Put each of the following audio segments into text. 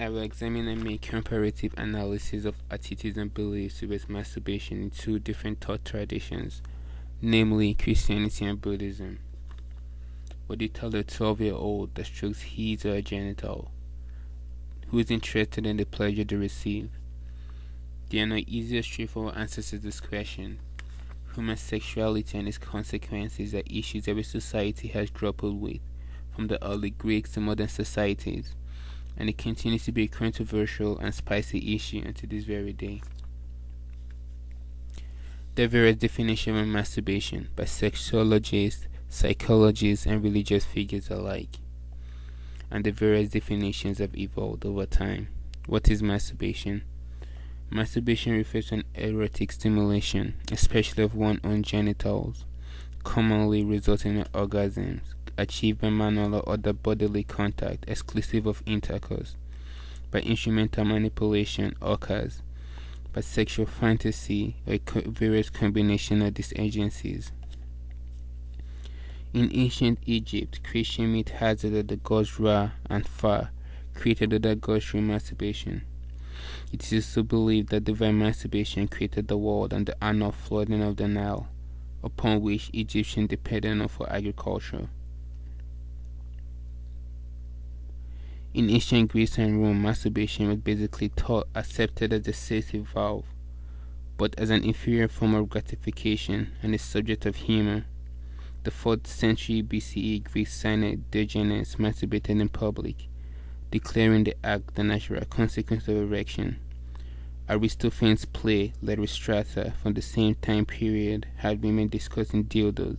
I will examine and make comparative analysis of attitudes and beliefs towards masturbation in two different thought traditions, namely Christianity and Buddhism. What do you tell a 12-year-old that strokes his or her genital, who is interested in the pleasure they receive? There are no easy or straightforward answers to this question. Human sexuality and its consequences are issues every society has grappled with, from the early Greeks to modern societies, and it continues to be a controversial and spicy issue until this very day. There are various definitions of masturbation by sexologists, psychologists, and religious figures alike, and the various definitions have evolved over time. What is masturbation? Masturbation refers to an erotic stimulation, especially of one's own genitals, commonly resulting in orgasms, achieved by manual or other bodily contact exclusive of intercourse, by instrumental manipulation occurs, by sexual fantasy or a various combination of these agencies. In ancient Egypt, Christian myth hazarded the gods Ra and Fa, created other gods through masturbation. It is also believed that divine masturbation created the world and the annual flooding of the Nile, upon which Egyptians depended on for agriculture. In ancient Greece and Rome, masturbation was basically accepted as a safety valve, but as an inferior form of gratification and a subject of humor. The 4th century BCE Greek saint Diogenes masturbated in public, declaring the act the natural consequence of erection. Aristophanes' play Lysistrata from the same time period had women discussing dildos.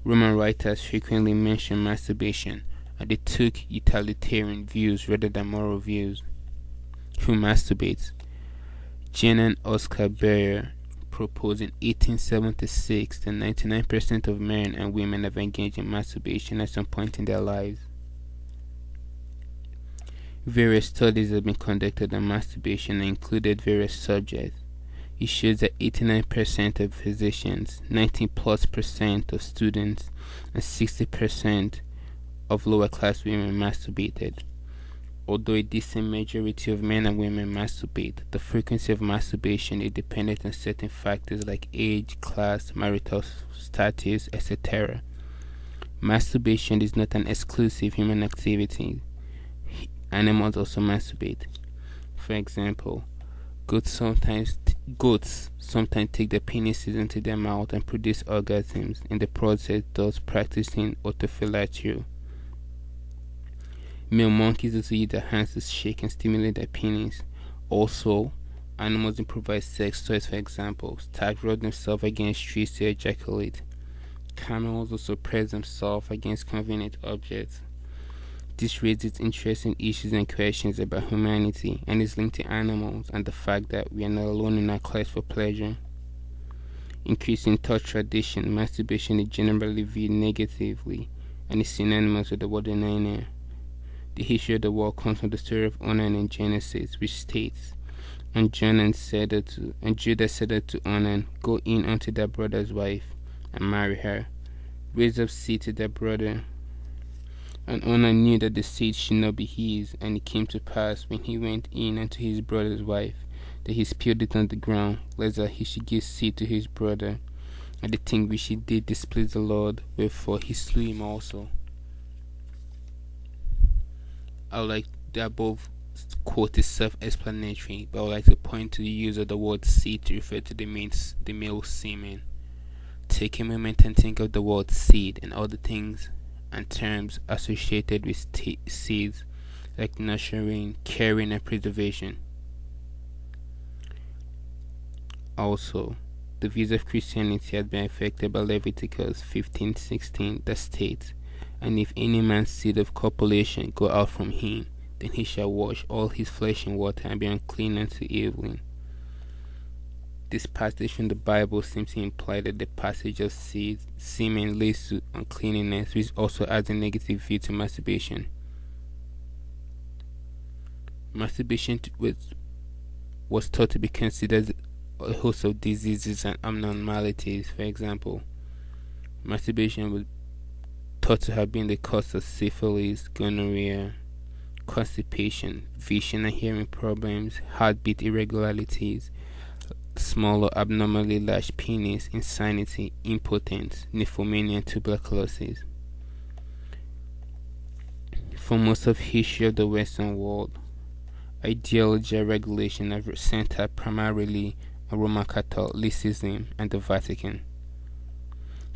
Roman writers frequently mention masturbation, and they took utilitarian views rather than moral views. Who masturbates? Jane and Oscar Beyer proposed in 1876 that 99% of men and women have engaged in masturbation at some point in their lives. Various studies have been conducted on masturbation and included various subjects. It shows that 89% of physicians, 90+% of students, and 60% of lower class women masturbated. Although a decent majority of men and women masturbate, the frequency of masturbation is dependent on certain factors like age, class, marital status, etc. Masturbation is not an exclusive human activity. Animals also masturbate. For example, goats sometimes take their penises into their mouth and produce orgasms, in the process thus practicing autofellatio. Male monkeys also use their hands to shake and stimulate their penis. Also, animals improvise sex toys. For example, stags rub themselves against trees to ejaculate. Camels also press themselves against convenient objects. This raises interesting issues and questions about humanity and is linked to animals and the fact that we are not alone in our quest for pleasure. Increasing thought tradition, masturbation is generally viewed negatively and is synonymous with the word onania. The history of the world comes from the story of Onan in Genesis, which states, And Judah said unto Onan, Go in unto thy brother's wife, and marry her. Raise up seed to thy brother. And Onan knew that the seed should not be his, and it came to pass, when he went in unto his brother's wife, that he spilled it on the ground, lest that he should give seed to his brother. And the thing which he did displeased the Lord, wherefore he slew him also. I would like the above quote is self-explanatory, but I would like to point to the use of the word seed to refer to the male semen. Take a moment and think of the word seed and all the things and terms associated with seeds, like nurturing, caring, and preservation. Also, the views of Christianity have been affected by Leviticus 15:16 that states, And if any man's seed of copulation go out from him, then he shall wash all his flesh in water and be unclean unto evening. This passage from the Bible seems to imply that the passage of semen leads to uncleanness, which also adds a negative view to masturbation. Masturbation was thought to be considered a host of diseases and abnormalities. For example, masturbation was thought to have been the cause of syphilis, gonorrhea, constipation, vision and hearing problems, heartbeat irregularities, small or abnormally large penis, insanity, impotence, nymphomania, and tuberculosis. For most of history of the Western world, ideology and regulation have centered primarily on Roman Catholicism and the Vatican.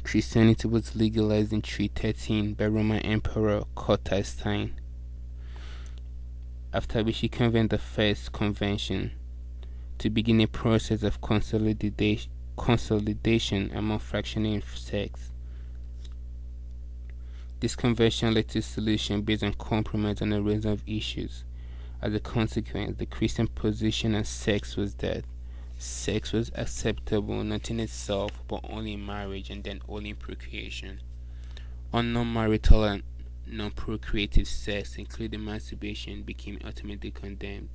Christianity was legalized in 313 by Roman Emperor Constantine, after which he convened the First Convention to begin a process of consolidation among fractionating sects. This convention led to a solution based on compromise on a range of issues. As a consequence, the Christian position on sex was that sex was acceptable not in itself, but only in marriage and then only in procreation. On non-marital and non-procreative sex, including masturbation, became ultimately condemned.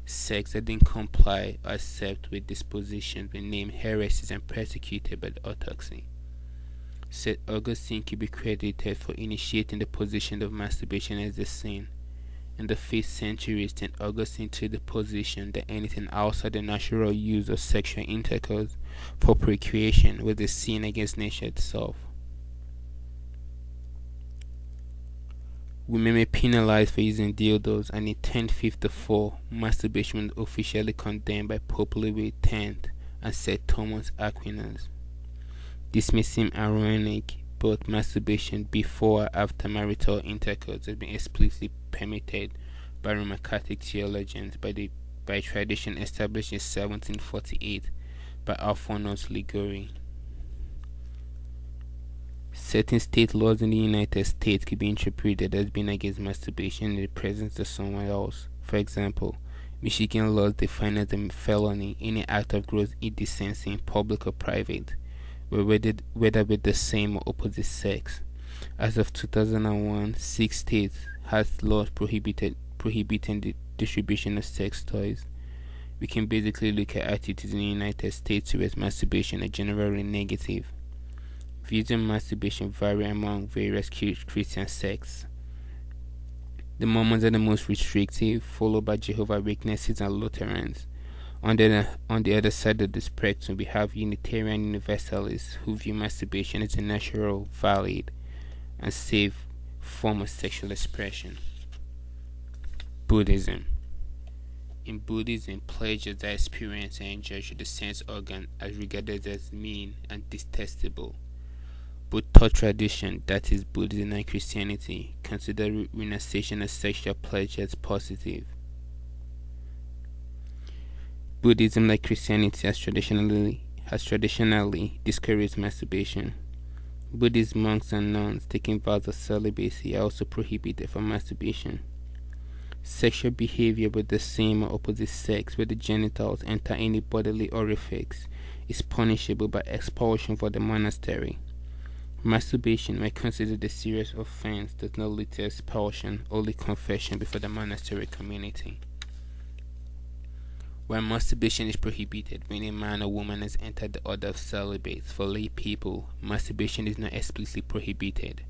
Sects that didn't comply or accept with this position were named heresies and persecuted by the orthodoxy. St. Augustine could be credited for initiating the position of masturbation as a sin. In the 5th century, St. Augustine took the position that anything outside the natural use of sexual intercourse for procreation was a sin against nature itself. Women may be penalized for using dildos, and in 1054, masturbation was officially condemned by Pope Louis X and St. Thomas Aquinas. This may seem ironic, but masturbation before or after marital intercourse has been explicitly permitted by Roman Catholic theologians by tradition established in 1748 by Alphonsus Ligori. Certain state laws in the United States could be interpreted as being against masturbation in the presence of someone else. For example, Michigan laws define as a felony any act of gross indecency in public or private, whether with the same or opposite sex. As of 2001, 6 states has laws prohibiting the distribution of sex toys. We can basically look at attitudes in the United States towards masturbation are generally negative. Views on masturbation vary among various Christian sects. The Mormons are the most restrictive, followed by Jehovah's Witnesses and Lutherans. On the other side of the spectrum, we have Unitarian Universalists who view masturbation as a natural, valid, and safe form of sexual expression. Buddhism. In Buddhism, pleasures are experienced and enjoyed through the sense organ are regarded as mean and detestable. Both thought tradition, that is Buddhism and Christianity, consider renunciation of sexual pleasure as positive. Buddhism, like Christianity, has traditionally discouraged masturbation. Buddhist monks and nuns taking vows of celibacy are also prohibited from masturbation. Sexual behavior with the same or opposite sex where the genitals enter any bodily orifice is punishable by expulsion from the monastery. Masturbation, when considered a serious offense, does not lead to expulsion, only confession before the monastery community. While masturbation is prohibited when a man or woman has entered the order of celibates, for lay people, masturbation is not explicitly prohibited.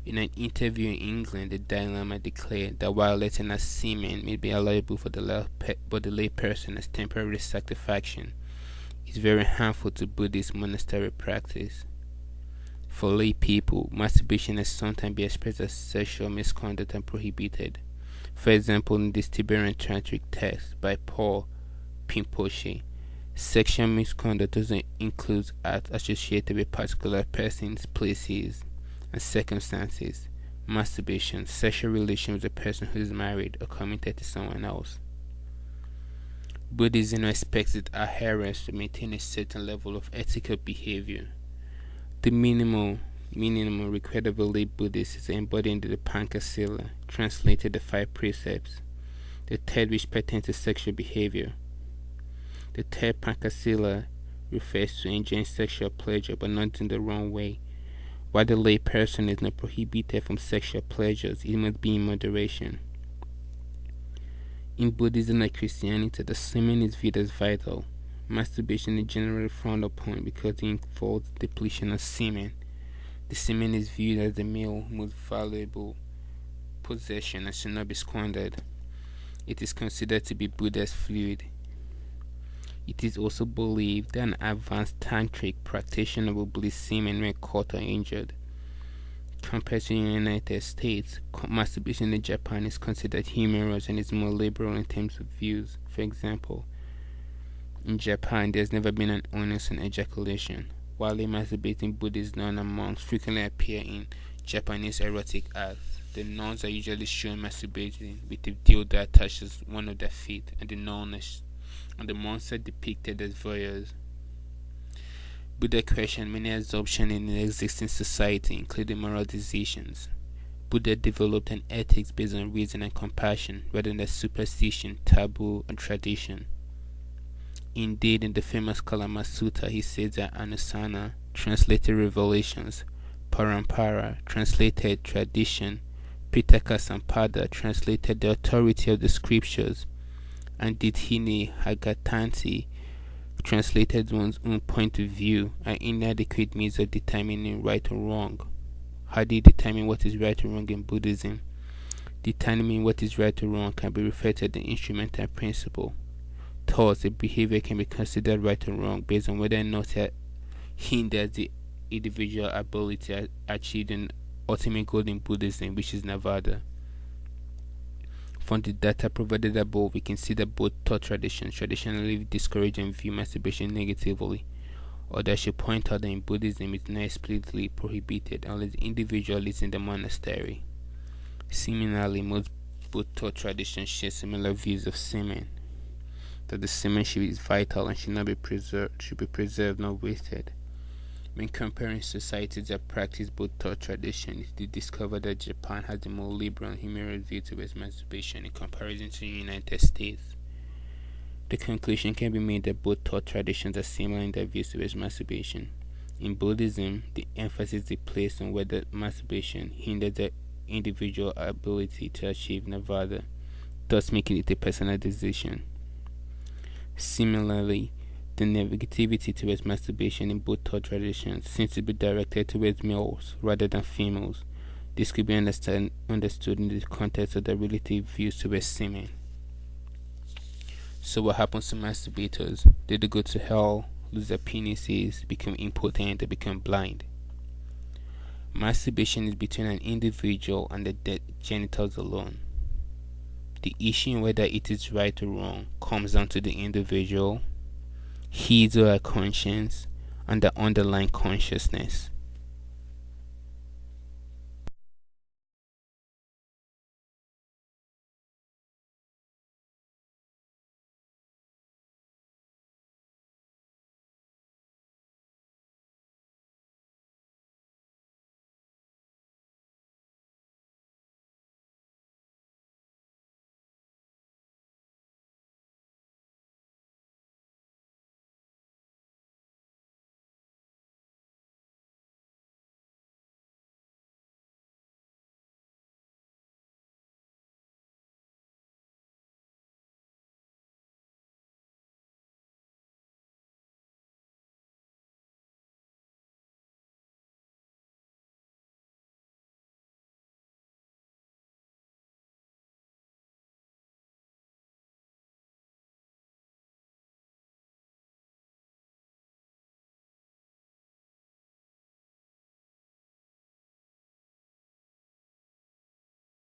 In an interview in England, the Dalai Lama declared that while letting out semen may be allowable for the lay person as temporary satisfaction, it is very harmful to Buddhist monastery practice. For lay people, masturbation has sometimes been expressed as sexual misconduct and prohibited. For example, in this Tibetan tantric text by Paul Pimpoche, sexual misconduct doesn't include acts associated with particular persons, places, and circumstances. Masturbation, sexual relation with a person who is married or committed to someone else. Buddhism expects its adherents to maintain a certain level of ethical behavior. The minimum required of a lay Buddhist is embodied in the Pancasila, translated the 5 precepts, the third which pertains to sexual behavior. The third Pancasila refers to enjoying sexual pleasure but not in the wrong way. While the lay person is not prohibited from sexual pleasures, it must be in moderation. In Buddhism like Christianity, the semen is viewed as vital. Masturbation is generally frowned upon because it involves depletion of semen. The semen is viewed as the male most valuable possession and should not be squandered. It is considered to be Buddha's fluid. It is also believed that an advanced tantric practitioner will bleed semen when caught or injured. Compared to the United States, masturbation in Japan is considered humorous and is more liberal in terms of views. For example, in Japan, there's never been an onus on ejaculation, while a masturbating Buddhist nun and monks frequently appear in Japanese erotic acts. The nuns are usually shown masturbating with a dildo that attaches one of their feet, and the monks are depicted as voyeurs. Buddha questioned many assumptions in an existing society, including moral decisions. Buddha developed an ethics based on reason and compassion, rather than superstition, taboo, and tradition. Indeed, in the famous Kalama Sutta, he says that Anusana, translated revelations, Parampara, translated tradition, Pitaka Sampada, translated the authority of the scriptures, and Dithini Hagatanti, translated one's own point of view, are inadequate means of determining right or wrong. How do you determine what is right or wrong in Buddhism? Determining what is right or wrong can be referred to the instrumental principle. Thus, a behavior can be considered right or wrong based on whether or not it hinders the individual ability to achieve an ultimate goal in Buddhism, which is Nirvana. From the data provided above, we can see that both thought traditions traditionally discourage and view masturbation negatively, although I should point out that in Buddhism it is not explicitly prohibited unless the individual is in the monastery. Similarly, both thought traditions share similar views of semen, that the semen is vital and should be preserved, not wasted. When comparing societies that practice both thought traditions, they discover that Japan has a more liberal and humorous view towards masturbation in comparison to the United States. The conclusion can be made that both thought traditions are similar in their views towards masturbation. In Buddhism, the emphasis is placed on whether masturbation hinders the individual ability to achieve Nirvana, thus making it a personal decision. Similarly, the negativity towards masturbation in both thought traditions seems to be directed towards males rather than females. This could be understood in the context of the relative views towards semen. So what happens to masturbators? They go to hell, lose their penises, become impotent, they become blind. Masturbation is between an individual and the genitals alone. The issue in whether it is right or wrong comes down to the individual, his or her conscience, and the underlying consciousness.